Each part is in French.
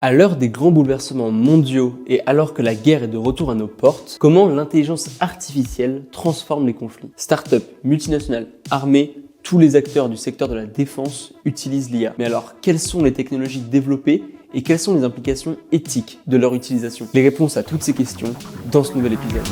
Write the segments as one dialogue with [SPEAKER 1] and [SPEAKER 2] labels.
[SPEAKER 1] À l'heure des grands bouleversements mondiaux et alors que la guerre est de retour à nos portes, comment l'intelligence artificielle transforme les conflits? Start-up, multinationales, armées, tous les acteurs du secteur de la défense utilisent l'IA. Mais alors, quelles sont les technologies développées et quelles sont les implications éthiques de leur utilisation? Les réponses à toutes ces questions dans ce nouvel épisode.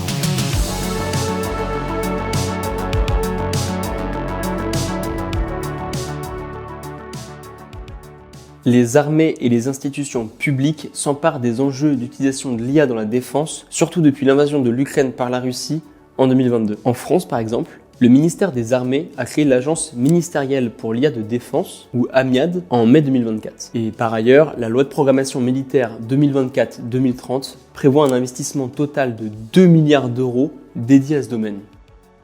[SPEAKER 1] Les armées et les institutions publiques s'emparent des enjeux d'utilisation de l'IA dans la défense, surtout depuis l'invasion de l'Ukraine par la Russie en 2022. En France, par exemple, le ministère des Armées a créé l'Agence ministérielle pour l'IA de défense, ou AMIAD, en mai 2024. Et par ailleurs, la loi de programmation militaire 2024-2030 prévoit un investissement total de 2 milliards d'euros dédié à ce domaine.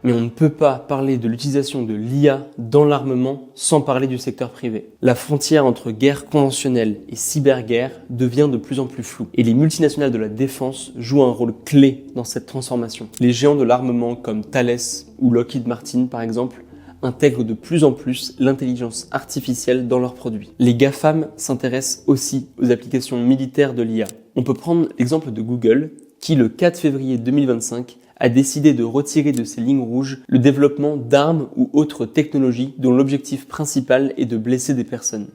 [SPEAKER 1] Mais on ne peut pas parler de l'utilisation de l'IA dans l'armement sans parler du secteur privé. La frontière entre guerre conventionnelle et cyberguerre devient de plus en plus floue. Et les multinationales de la défense jouent un rôle clé dans cette transformation. Les géants de l'armement comme Thales ou Lockheed Martin par exemple intègrent de plus en plus l'intelligence artificielle dans leurs produits. Les GAFAM s'intéressent aussi aux applications militaires de l'IA. On peut prendre l'exemple de Google qui, le 4 février 2025, a décidé de retirer de ses lignes rouges le développement d'armes ou autres technologies dont l'objectif principal est de blesser des personnes.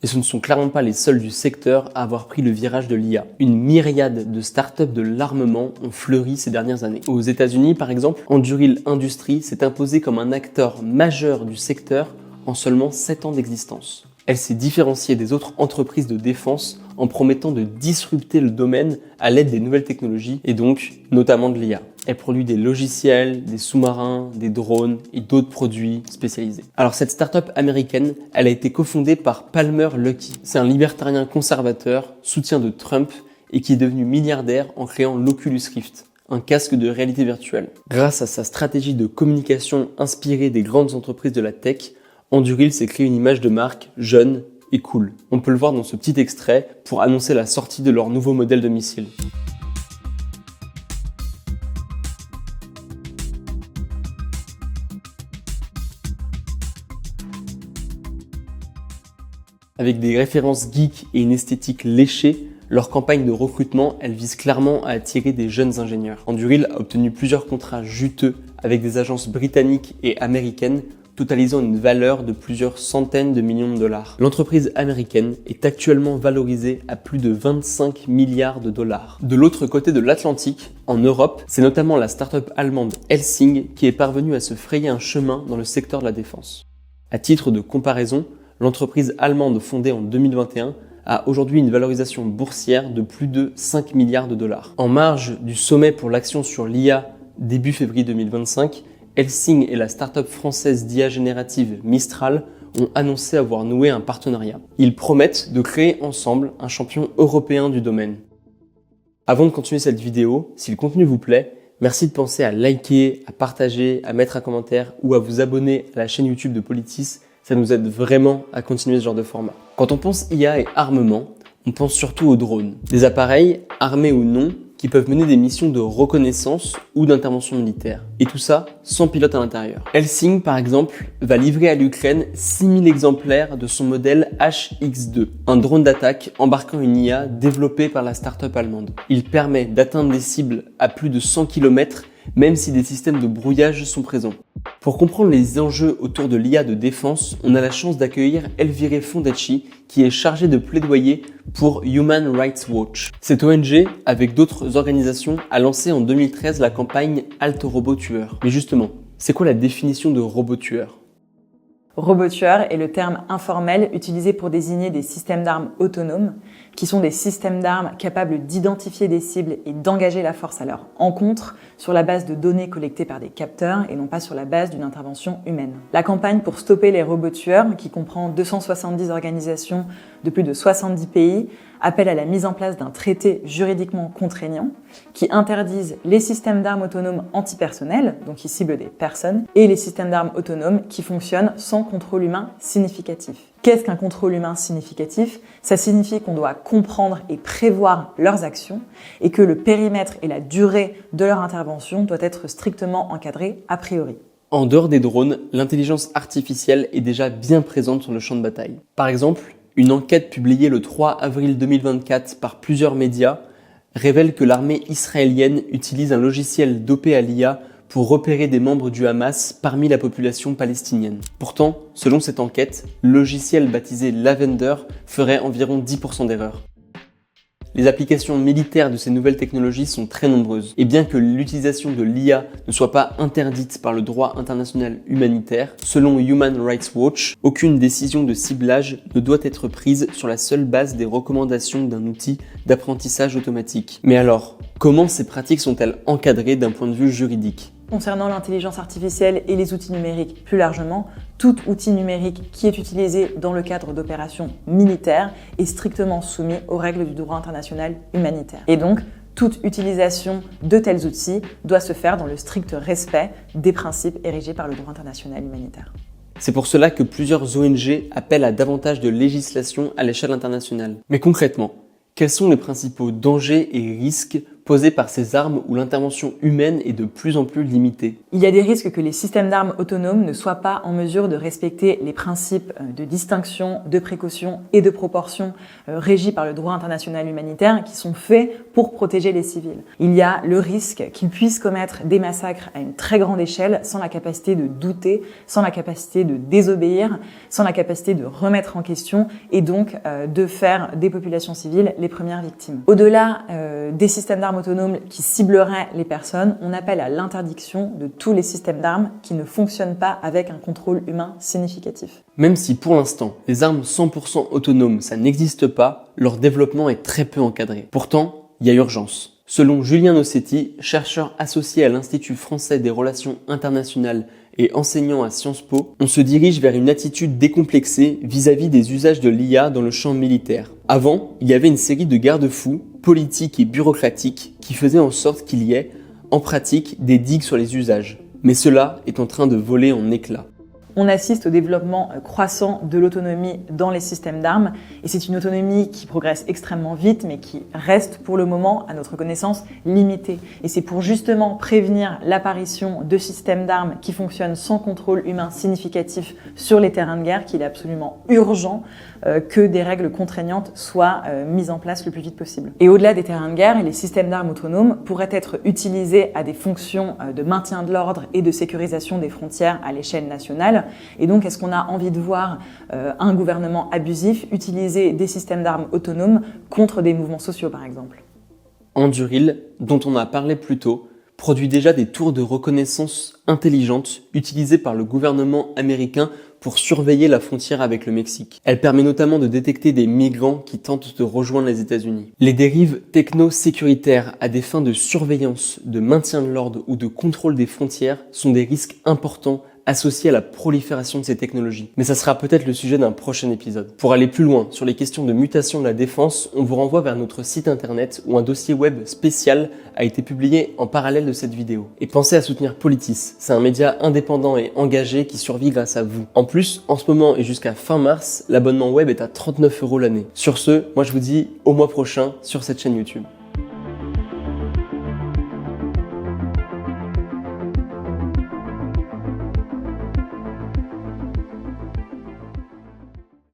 [SPEAKER 1] Et ce ne sont clairement pas les seuls du secteur à avoir pris le virage de l'IA. Une myriade de startups de l'armement ont fleuri ces dernières années. Aux États-Unis, par exemple, Anduril Industries s'est imposée comme un acteur majeur du secteur en seulement 7 ans d'existence. Elle s'est différenciée des autres entreprises de défense en promettant de disrupter le domaine à l'aide des nouvelles technologies et donc notamment de l'IA. Elle produit des logiciels, des sous-marins, des drones et d'autres produits spécialisés. Alors cette start-up américaine, elle a été cofondée par Palmer Luckey. C'est un libertarien conservateur, soutien de Trump et qui est devenu milliardaire en créant l'Oculus Rift, un casque de réalité virtuelle. Grâce à sa stratégie de communication inspirée des grandes entreprises de la tech, Anduril s'est créé une image de marque jeune et cool. On peut le voir dans ce petit extrait pour annoncer la sortie de leur nouveau modèle de missile. Avec des références geeks et une esthétique léchée, leur campagne de recrutement, elle vise clairement à attirer des jeunes ingénieurs. Anduril a obtenu plusieurs contrats juteux avec des agences britanniques et américaines, totalisant une valeur de plusieurs centaines de millions de dollars. L'entreprise américaine est actuellement valorisée à plus de 25 milliards de dollars. De l'autre côté de l'Atlantique, en Europe, c'est notamment la start-up allemande Helsing qui est parvenue à se frayer un chemin dans le secteur de la défense. À titre de comparaison, l'entreprise allemande fondée en 2021 a aujourd'hui une valorisation boursière de plus de 5 milliards de dollars. En marge du sommet pour l'action sur l'IA début février 2025, Helsing et la start-up française d'IA générative Mistral ont annoncé avoir noué un partenariat. Ils promettent de créer ensemble un champion européen du domaine. Avant de continuer cette vidéo, si le contenu vous plaît, merci de penser à liker, à partager, à mettre un commentaire ou à vous abonner à la chaîne YouTube de Politis. Ça nous aide vraiment à continuer ce genre de format. Quand on pense IA et armement, on pense surtout aux drones. Des appareils, armés ou non, qui peuvent mener des missions de reconnaissance ou d'intervention militaire. Et tout ça sans pilote à l'intérieur. Helsing, par exemple, va livrer à l'Ukraine 6000 exemplaires de son modèle HX2, un drone d'attaque embarquant une IA développée par la start-up allemande. Il permet d'atteindre des cibles à plus de 100 km, même si des systèmes de brouillage sont présents. Pour comprendre les enjeux autour de l'IA de défense, on a la chance d'accueillir Elvire Fondacci, qui est chargée de plaidoyer pour Human Rights Watch. Cette ONG, avec d'autres organisations, a lancé en 2013 la campagne Halte aux robots tueurs. Mais justement, c'est quoi la définition de robot tueur ?
[SPEAKER 2] Robot tueur est le terme informel utilisé pour désigner des systèmes d'armes autonomes, qui sont des systèmes d'armes capables d'identifier des cibles et d'engager la force à leur encontre sur la base de données collectées par des capteurs et non pas sur la base d'une intervention humaine. La campagne pour stopper les robots tueurs, qui comprend 270 organisations de plus de 70 pays, appelle à la mise en place d'un traité juridiquement contraignant qui interdise les systèmes d'armes autonomes antipersonnels, donc qui ciblent des personnes, et les systèmes d'armes autonomes qui fonctionnent sans contrôle humain significatif. Qu'est-ce qu'un contrôle humain significatif ? Ça signifie qu'on doit comprendre et prévoir leurs actions et que le périmètre et la durée de leur intervention doivent être strictement encadrés a priori.
[SPEAKER 1] En dehors des drones, l'intelligence artificielle est déjà bien présente sur le champ de bataille. Par exemple, Une enquête publiée le 3 avril 2024 par plusieurs médias révèle que l'armée israélienne utilise un logiciel dopé à l'IA pour repérer des membres du Hamas parmi la population palestinienne. Pourtant, selon cette enquête, le logiciel baptisé Lavender ferait environ 10% d'erreurs. Les applications militaires de ces nouvelles technologies sont très nombreuses. Et bien que l'utilisation de l'IA ne soit pas interdite par le droit international humanitaire, selon Human Rights Watch, aucune décision de ciblage ne doit être prise sur la seule base des recommandations d'un outil d'apprentissage automatique. Mais alors, comment ces pratiques sont-elles encadrées d'un point de vue juridique ?
[SPEAKER 2] Concernant l'intelligence artificielle et les outils numériques plus largement, tout outil numérique qui est utilisé dans le cadre d'opérations militaires est strictement soumis aux règles du droit international humanitaire. Et donc, toute utilisation de tels outils doit se faire dans le strict respect des principes érigés par le droit international humanitaire.
[SPEAKER 1] C'est pour cela que plusieurs ONG appellent à davantage de législation à l'échelle internationale. Mais concrètement, quels sont les principaux dangers et risques posés par ces armes où l'intervention humaine est de plus en plus limitée?
[SPEAKER 2] Il y a des risques que les systèmes d'armes autonomes ne soient pas en mesure de respecter les principes de distinction, de précaution et de proportion régis par le droit international humanitaire qui sont faits pour protéger les civils. Il y a le risque qu'ils puissent commettre des massacres à une très grande échelle sans la capacité de douter, sans la capacité de désobéir, sans la capacité de remettre en question et donc de faire des populations civiles les premières victimes. Au-delà des systèmes d'armes autonomes qui cibleraient les personnes, on appelle à l'interdiction de tous les systèmes d'armes qui ne fonctionnent pas avec un contrôle humain significatif.
[SPEAKER 1] Même si pour l'instant, les armes 100% autonomes, ça n'existe pas, leur développement est très peu encadré. Pourtant, il y a urgence. Selon Julien Nossetti, chercheur associé à l'Institut français des relations internationales et enseignant à Sciences Po, on se dirige vers une attitude décomplexée vis-à-vis des usages de l'IA dans le champ militaire. Avant, il y avait une série de garde-fous, politiques et bureaucratiques, qui faisaient en sorte qu'il y ait, en pratique, des digues sur les usages. Mais cela est en train de voler en éclats.
[SPEAKER 2] On assiste au développement croissant de l'autonomie dans les systèmes d'armes et c'est une autonomie qui progresse extrêmement vite mais qui reste pour le moment, à notre connaissance, limitée. Et c'est pour justement prévenir l'apparition de systèmes d'armes qui fonctionnent sans contrôle humain significatif sur les terrains de guerre qu'il est absolument urgent que des règles contraignantes soient mises en place le plus vite possible. Et au-delà des terrains de guerre, les systèmes d'armes autonomes pourraient être utilisés à des fonctions de maintien de l'ordre et de sécurisation des frontières à l'échelle nationale. Et donc, est-ce qu'on a envie de voir un gouvernement abusif utiliser des systèmes d'armes autonomes contre des mouvements sociaux, par exemple ?
[SPEAKER 1] Anduril, dont on a parlé plus tôt, produit déjà des tours de reconnaissance intelligentes utilisées par le gouvernement américain pour surveiller la frontière avec le Mexique. Elle permet notamment de détecter des migrants qui tentent de rejoindre les États-Unis. Les dérives techno-sécuritaires à des fins de surveillance, de maintien de l'ordre ou de contrôle des frontières sont des risques importants associés à la prolifération de ces technologies. Mais ça sera peut-être le sujet d'un prochain épisode. Pour aller plus loin sur les questions de mutation de la défense, on vous renvoie vers notre site internet où un dossier web spécial a été publié en parallèle de cette vidéo. Et pensez à soutenir Politis, c'est un média indépendant et engagé qui survit grâce à vous. En plus, en ce moment et jusqu'à fin mars, l'abonnement web est à 39 € l'année. Sur ce, moi je vous dis au mois prochain sur cette chaîne YouTube.